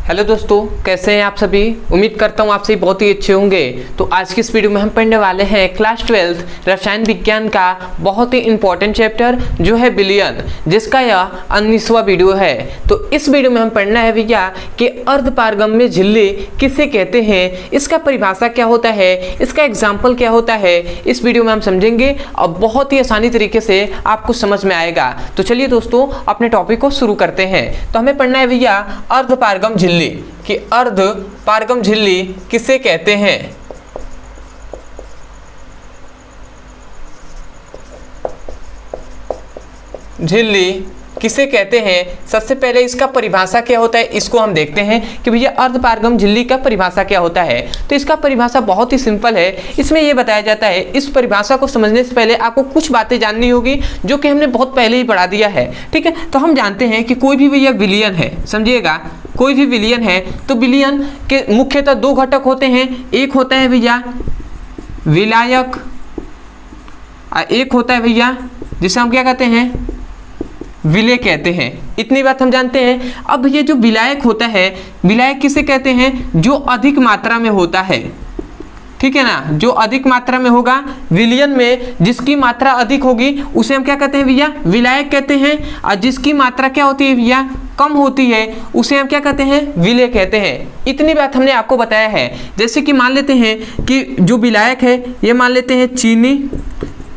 Hello दोस्तों, कैसे हैं आप सभी। उम्मीद करता हूँ आप सभी बहुत ही अच्छे होंगे। तो आज की इस वीडियो में हम पढ़ने वाले हैं क्लास 12 रसायन विज्ञान का बहुत ही इंपॉर्टेंट चैप्टर जो है बिलियन, जिसका यह 19वां वीडियो है। तो इस वीडियो में हम पढ़ना है भैया कि अर्धपारगम्य झिल्ली किसे कहते हैं, इसका परिभाषा क्या होता है, इसका एग्जाम्पल क्या होता है, इस वीडियो में हम समझेंगे और बहुत ही आसानी तरीके से आपको समझ में आएगा। तो चलिए दोस्तों अपने टॉपिक को शुरू करते हैं। तो हमें पढ़ना है भैया अर्धपारगम झिल्ली कि अर्धपारगम झिल्ली किसे कहते हैं। झिल्ली किसे कहते हैं, सबसे पहले इसका परिभाषा क्या होता है इसको हम देखते हैं कि भैया अर्धपारगम झिल्ली का परिभाषा क्या होता है। तो इसका परिभाषा बहुत ही सिंपल है। इसमें यह बताया जाता है, इस परिभाषा को समझने से पहले आपको कुछ बातें जाननी होगी जो कि हमने बहुत पहले ही पढ़ा दिया है। ठीक है, तो हम जानते हैं कि कोई भी भैया विलयन है, समझिएगा, कोई भी विलयन है तो विलयन के मुख्यतः दो घटक होते हैं। एक होता है भैया विलायक, एक होता है भैया जिसे हम क्या कहते हैं, विलय कहते हैं। इतनी बात हम जानते हैं। अब ये जो विलायक होता है, विलायक किसे कहते हैं, जो अधिक मात्रा में होता है, ठीक है ना, जो अधिक मात्रा में होगा विलयन में, जिसकी मात्रा अधिक होगी उसे हम क्या कहते हैं भैया, विलायक कहते हैं। और जिसकी मात्रा क्या होती है भैया, कम होती है, उसे हम क्या कहते हैं, विलय कहते हैं। इतनी बात हमने आपको बताया है। जैसे कि मान लेते हैं कि जो विलायक है ये मान लेते हैं चीनी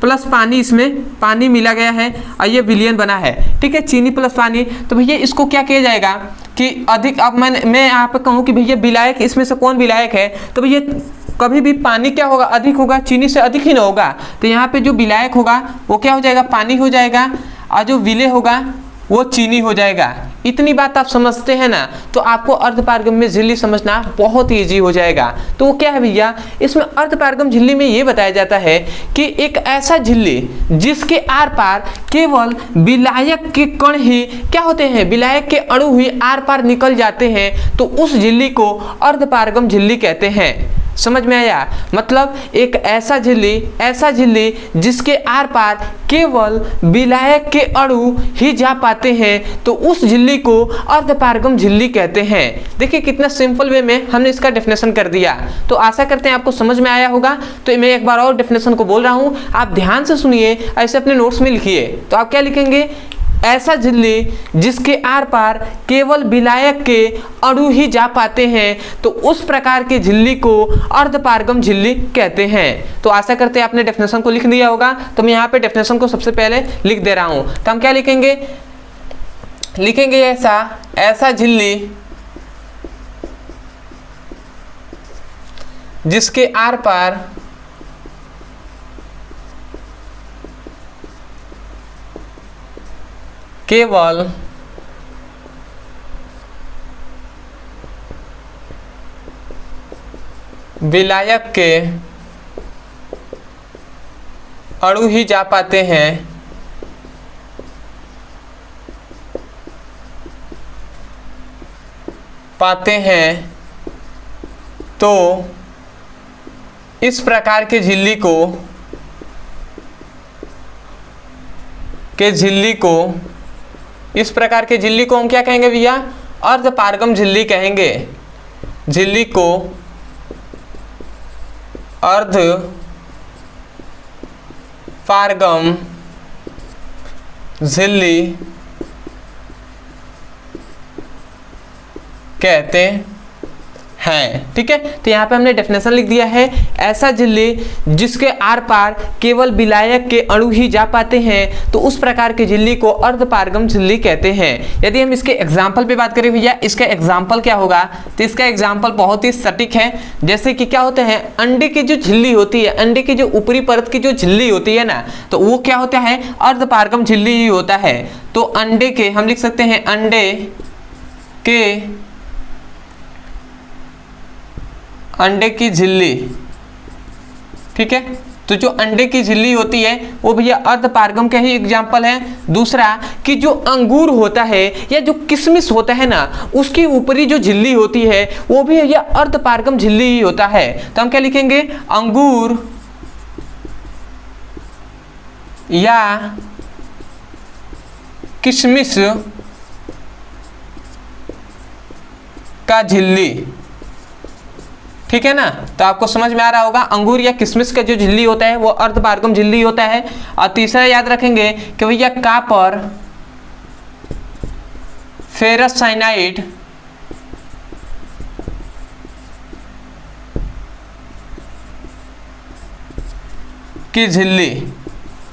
प्लस पानी, इसमें पानी मिला गया है और ये विलयन बना है। ठीक है, चीनी प्लस पानी। तो भैया इसको क्या किया जाएगा कि अधिक, अब मैं यहाँ पे कहूँ कि भैया विलायक, इसमें से कौन विलायक है, तो भैया कभी भी पानी क्या होगा, अधिक होगा, चीनी से अधिक ही ना होगा। तो यहाँ पे जो विलायक होगा वो क्या हो जाएगा, पानी हो जाएगा, और जो विलय होगा वो चीनी हो जाएगा। इतनी बात आप समझते हैं ना, तो आपको अर्धपारगम्य झिल्ली समझना बहुत ही ईजी हो जाएगा। तो वो क्या है भैया, इसमें अर्धपारगम झिल्ली में ये बताया जाता है कि एक ऐसा झिल्ली जिसके आर पार केवल विलायक के कण ही क्या होते हैं, विलायक के अणु ही आर पार निकल जाते हैं, तो उस झिल्ली को अर्धपारगम झिल्ली कहते हैं। समझ में आया, मतलब एक ऐसा झिल्ली जिसके आर पार केवल विलायक के अणु ही जा पाते हैं, तो उस झिल्ली को अर्धपारगम झिल्ली कहते हैं। देखिए कितना सिंपल वे में हमने इसका डेफिनेशन कर दिया। तो आशा करते हैं आपको समझ में आया होगा। तो मैं एक बार और डेफिनेशन को बोल रहा हूं, आप ध्यान से सुनिए, ऐसे अपने नोट्स में लिखिए। तो आप क्या लिखेंगे, ऐसा झिल्ली जिसके आर पार केवल विलायक के अणु ही जा पाते हैं, तो उस प्रकार के झिल्ली को अर्धपारगम झिल्ली कहते हैं। तो आशा करते हैं आपने डेफिनेशन को लिख दिया होगा। तो मैं यहाँ पे डेफिनेशन को सबसे पहले लिख दे रहा हूं। तो हम क्या लिखेंगे ऐसा झिल्ली जिसके आर पार केवल विलायक के अणु ही जा पाते हैं, तो इस प्रकार के झिल्ली को हम क्या कहेंगे भैया, अर्धपारगम झिल्ली कहेंगे। झिल्ली को अर्धपारगम झिल्ली कहते हैं। ठीक है, तो यहाँ पे हमने डेफिनेशन लिख दिया है, ऐसा झिल्ली जिसके आर पार केवल विलायक के अणु ही जा पाते हैं, तो उस प्रकार की झिल्ली को अर्धपारगम झिल्ली कहते हैं। यदि हम इसके एग्जाम्पल पे बात करें भैया, इसका एग्जाम्पल क्या होगा, तो इसका एग्जाम्पल बहुत ही सटीक है। जैसे कि क्या होते हैं, अंडे की जो झिल्ली होती है, अंडे की जो ऊपरी परत की जो झिल्ली होती है ना, तो वो क्या होता है, अर्धपारगम झिल्ली ही होता है। तो अंडे के हम लिख सकते हैं, अंडे की झिल्ली, ठीक है। तो जो अंडे की झिल्ली होती है वो भैया अर्धपारगम का ही एग्जाम्पल है। दूसरा कि जो अंगूर होता है या जो किशमिश होता है ना, उसकी ऊपरी जो झिल्ली होती है वो भी भैया अर्धपारगम झिल्ली ही होता है। तो हम क्या लिखेंगे, अंगूर या किशमिश का झिल्ली, ठीक है ना। तो आपको समझ में आ रहा होगा, अंगूर या किशमिश का जो झिल्ली होता है वो अर्धपारगम झिल्ली होता है। और तीसरा याद रखेंगे कि भैया कॉपर फेरस साइनाइड की झिल्ली,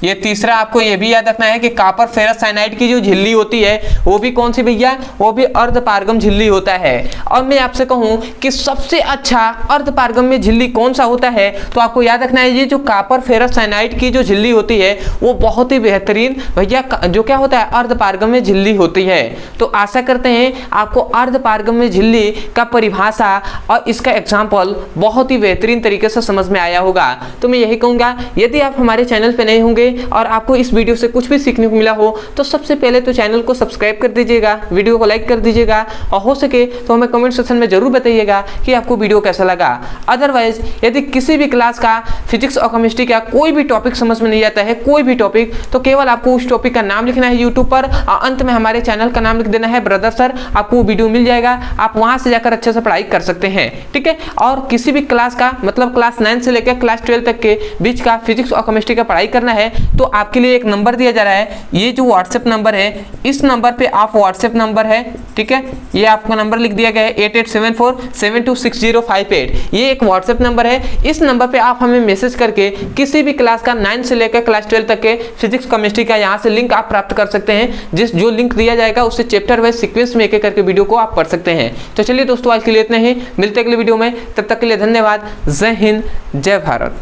ये तीसरा आपको ये भी याद रखना है कि कॉपर फेरस साइनाइड की जो झिल्ली होती है वो भी कौन सी भैया, वो भी अर्धपारगम झिल्ली होता है। और मैं आपसे कहूं कि सबसे अच्छा अर्धपारगम में झिल्ली कौन सा होता है, तो आपको याद रखना है ये जो कॉपर फेरस साइनाइड की जो झिल्ली होती है वो बहुत ही बेहतरीन भैया जो क्या होता है, अर्धपारगम में झिल्ली होती है। तो आशा करते हैं आपको अर्धपारगम में झिल्ली का परिभाषा और इसका एग्जाम्पल बहुत ही बेहतरीन तरीके से समझ में आया होगा। तो मैं यही कहूँगा, यदि आप हमारे चैनल पर नए होंगे और आपको इस वीडियो से कुछ भी सीखने को मिला हो तो सबसे पहले तो चैनल को सब्सक्राइब कर दीजिएगा, वीडियो को लाइक कर दीजिएगा और हो सके तो हमें कमेंट सेक्शन में जरूर बताइएगा कि आपको वीडियो कैसा लगा। अदरवाइज यदि किसी भी क्लास का फिजिक्स और केमिस्ट्री का कोई भी टॉपिक समझ में नहीं आता है, कोई भी टॉपिक, तो केवल आपको उस टॉपिक का नाम लिखना है यूट्यूब पर और अंत में हमारे चैनल का नाम लिख देना है ब्रदर सर, आपको वो वीडियो मिल जाएगा, आप वहां से जाकर अच्छे से पढ़ाई कर सकते हैं, ठीक है। और किसी भी क्लास का मतलब क्लास 9 से लेकर क्लास 12 तक के बीच का फिजिक्स और केमिस्ट्री का पढ़ाई करना है तो आपके लिए एक नंबर दिया जा रहा है, ये जो व्हाट्सएप नंबर है इस नंबर पे आप व्हाट्सएप नंबर है, ठीक है, ये आपका नंबर लिख दिया गया है 8874726058, ये एक व्हाट्सएप नंबर है। इस नंबर पे आप हमें मैसेज करके किसी भी क्लास का 9 से लेकर क्लास 12 तक के फिजिक्स केमिस्ट्री का यहाँ से लिंक आप प्राप्त कर सकते हैं। जो लिंक दिया जाएगा उससे चैप्टर वाइज सीक्वेंस में एक एक करके वीडियो को आप पढ़ सकते हैं। तो चलिए दोस्तों, आज के लिए इतना ही, मिलते हैं अगले वीडियो में, तब तक के लिए धन्यवाद। जय हिंद, जय भारत।